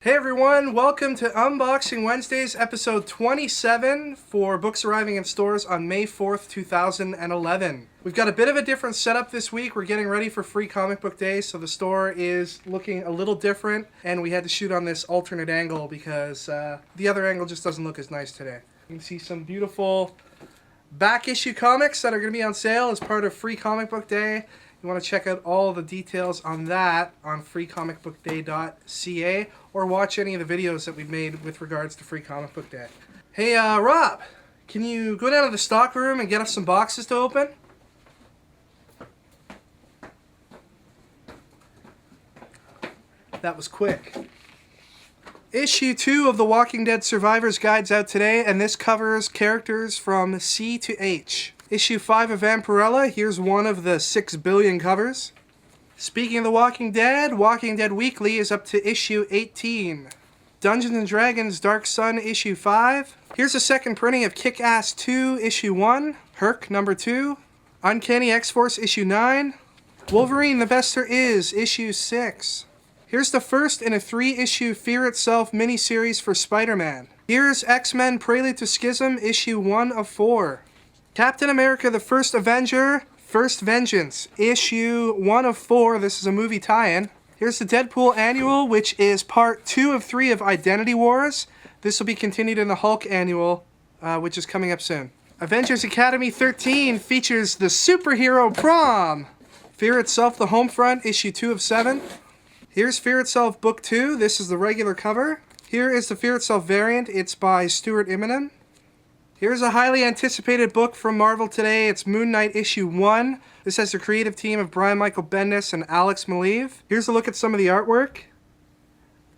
Hey everyone, welcome to Unboxing Wednesdays, episode 27 for books arriving in stores on May 4th, 2011. We've got a bit of a different setup this week. We're getting ready for Free Comic Book Day, so the store is looking a little different, and we had to shoot on this alternate angle because the other angle just doesn't look as nice today. You can see some beautiful back issue comics that are going to be on sale as part of Free Comic Book Day. You want to check out all the details on that on freecomicbookday.ca or watch any of the videos that we've made with regards to Free Comic Book Day. Hey, Rob, can you go down to the stock room and get us some boxes to open? That was quick. Issue 2 of The Walking Dead Survivor's Guide's out today, and this covers characters from C to H. Issue 5 of Vampirella, here's one of the 6 billion covers. Speaking of The Walking Dead Weekly is up to issue 18. Dungeons & Dragons Dark Sun issue 5. Here's a second printing of Kick-Ass 2 issue 1. Herc number 2. Uncanny X-Force issue 9. Wolverine The Best There Is issue 6. Here's the first in a 3-issue Fear Itself miniseries for Spider-Man. Here's X-Men Prelude to Schism issue 1 of 4. Captain America the First Avenger, First Vengeance, issue 1 of 4. This is a movie tie-in. Here's the Deadpool Annual, which is part 2 of 3 of Identity Wars. This will be continued in the Hulk Annual, which is coming up soon. Avengers Academy 13 features the Superhero Prom. Fear Itself, the Homefront, issue 2 of 7. Here's Fear Itself Book 2. This is the regular cover. Here is the Fear Itself variant. It's by Stuart Immonen. Here's a highly anticipated book from Marvel today. It's Moon Knight issue 1. This has the creative team of Brian Michael Bendis and Alex Maleev. Here's a look at some of the artwork.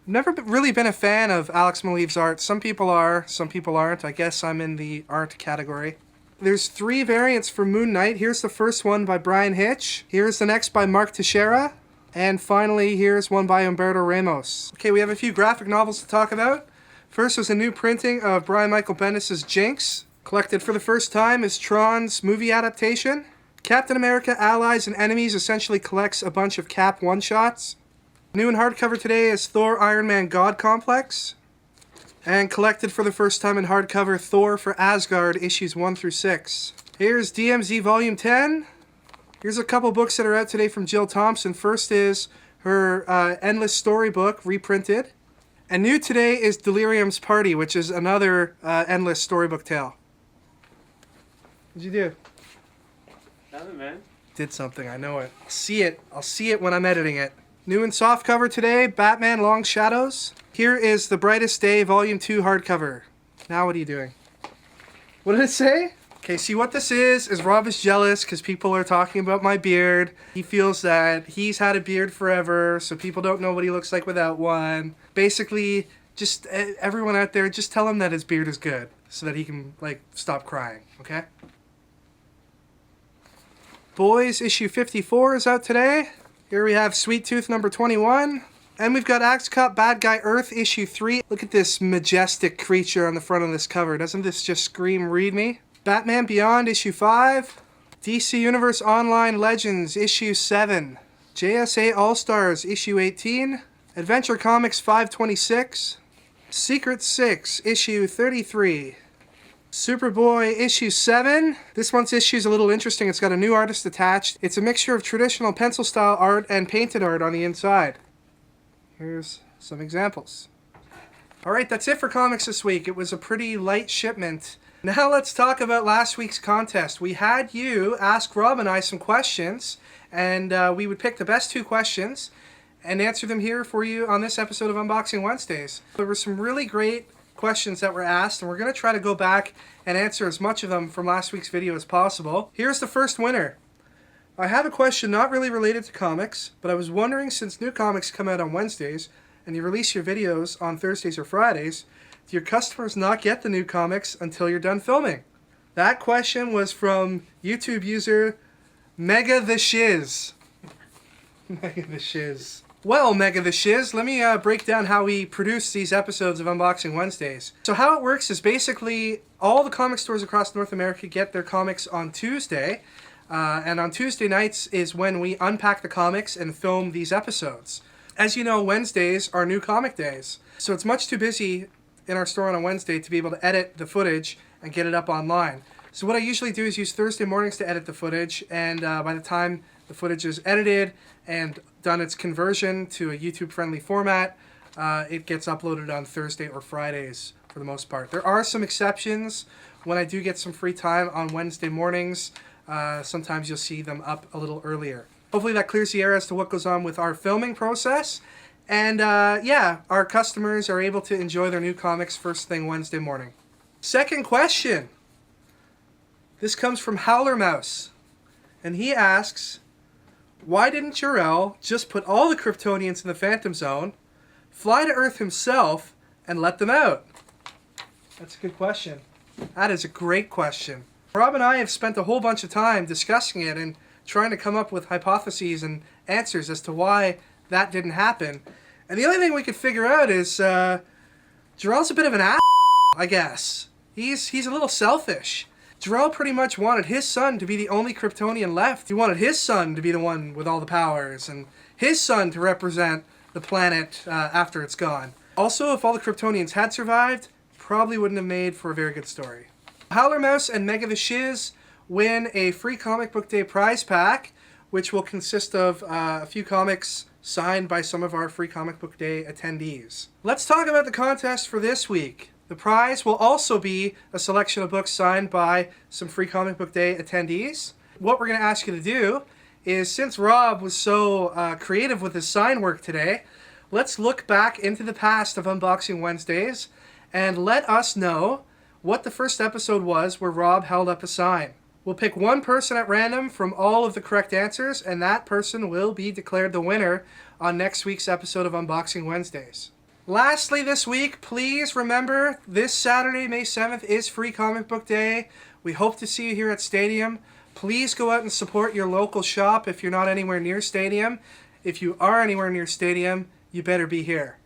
Never really been a fan of Alex Maleev's art. Some people are, some people aren't. I guess I'm in the art category. There's 3 variants for Moon Knight. Here's the first one by Brian Hitch. Here's the next by Mark Teixeira. And finally, here's one by Humberto Ramos. Okay, we have a few graphic novels to talk about. First was a new printing of Brian Michael Bendis' Jinx. Collected for the first time is Tron's movie adaptation. Captain America Allies and Enemies essentially collects a bunch of Cap one-shots. New in hardcover today is Thor Iron Man God Complex. And collected for the first time in hardcover, Thor for Asgard issues 1 through 6. Here's DMZ Volume 10. Here's a couple books that are out today from Jill Thompson. First is her Endless Storybook, reprinted. And new today is Delirium's Party, which is another endless storybook tale. What'd you do? Nothing, man. Did something, I know it. I'll see it. I'll see it when I'm editing it. New in softcover today, Batman Long Shadows. Here is The Brightest Day, Volume 2 hardcover. Now what are you doing? What did it say? Okay, see what this is Rob is jealous because people are talking about my beard. He feels that he's had a beard forever, so people don't know what he looks like without one. Basically, just everyone out there, just tell him that his beard is good so that he can, stop crying, okay? Boys, issue 54 is out today. Here we have Sweet Tooth number 21. And we've got Axe Cop Bad Guy Earth issue 3. Look at this majestic creature on the front of this cover. Doesn't this just scream read me? Batman Beyond issue 5. DC Universe Online Legends issue 7. JSA All-Stars issue 18. Adventure Comics 526. Secret 6 issue 33. Superboy issue 7. This month's issue is a little interesting. It's got a new artist attached. It's a mixture of traditional pencil style art and painted art on the inside. Here's some examples. Alright, that's it for comics this week. It was a pretty light shipment. Now let's talk about last week's contest. We had you ask Rob and I some questions, and we would pick the best 2 questions and answer them here for you on this episode of Unboxing Wednesdays. There were some really great questions that were asked, and we're going to try to go back and answer as much of them from last week's video as possible. Here's the first winner. I have a question not really related to comics, but I was wondering, since new comics come out on Wednesdays and you release your videos on Thursdays or Fridays, do your customers not get the new comics until you're done filming? That question was from YouTube user Mega the Shiz. Mega the Shiz. Well, Mega the Shiz, let me break down how we produce these episodes of Unboxing Wednesdays. So how it works is basically all the comic stores across North America get their comics on Tuesday, and on Tuesday nights is when we unpack the comics and film these episodes. As you know, Wednesdays are new comic days. So it's much too busy in our store on a Wednesday to be able to edit the footage and get it up online. So what I usually do is use Thursday mornings to edit the footage, and by the time the footage is edited and done its conversion to a YouTube-friendly format, it gets uploaded on Thursday or Fridays for the most part. There are some exceptions when I do get some free time on Wednesday mornings. Sometimes you'll see them up a little earlier. Hopefully that clears the air as to what goes on with our filming process. And yeah, our customers are able to enjoy their new comics first thing Wednesday morning. Second question. This comes from Howler Mouse. And he asks, why didn't Jor-El just put all the Kryptonians in the Phantom Zone, fly to Earth himself, and let them out? That's a good question. That is a great question. Rob and I have spent a whole bunch of time discussing it and trying to come up with hypotheses and answers as to why that didn't happen. And the only thing we could figure out is Jor-El's a bit of an ass, I guess. He's a little selfish. Jor-El pretty much wanted his son to be the only Kryptonian left. He wanted his son to be the one with all the powers, and his son to represent the planet after it's gone. Also, if all the Kryptonians had survived, probably wouldn't have made for a very good story. Howler Mouse and Mega the Shiz win a free Comic Book Day prize pack, which will consist of a few comics signed by some of our free Comic Book Day attendees. Let's talk about the contest for this week. The prize will also be a selection of books signed by some free Comic Book Day attendees. What we're going to ask you to do is, since Rob was so creative with his sign work today, let's look back into the past of Unboxing Wednesdays and let us know what the first episode was where Rob held up a sign. We'll pick one person at random from all of the correct answers, and that person will be declared the winner on next week's episode of Unboxing Wednesdays. Lastly this week, please remember this Saturday, May 7th, is Free Comic Book Day. We hope to see you here at Stadium. Please go out and support your local shop if you're not anywhere near Stadium. If you are anywhere near Stadium, you better be here.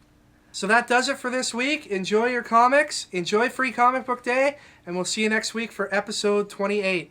So that does it for this week. Enjoy your comics, enjoy Free Comic Book Day, and we'll see you next week for episode 28.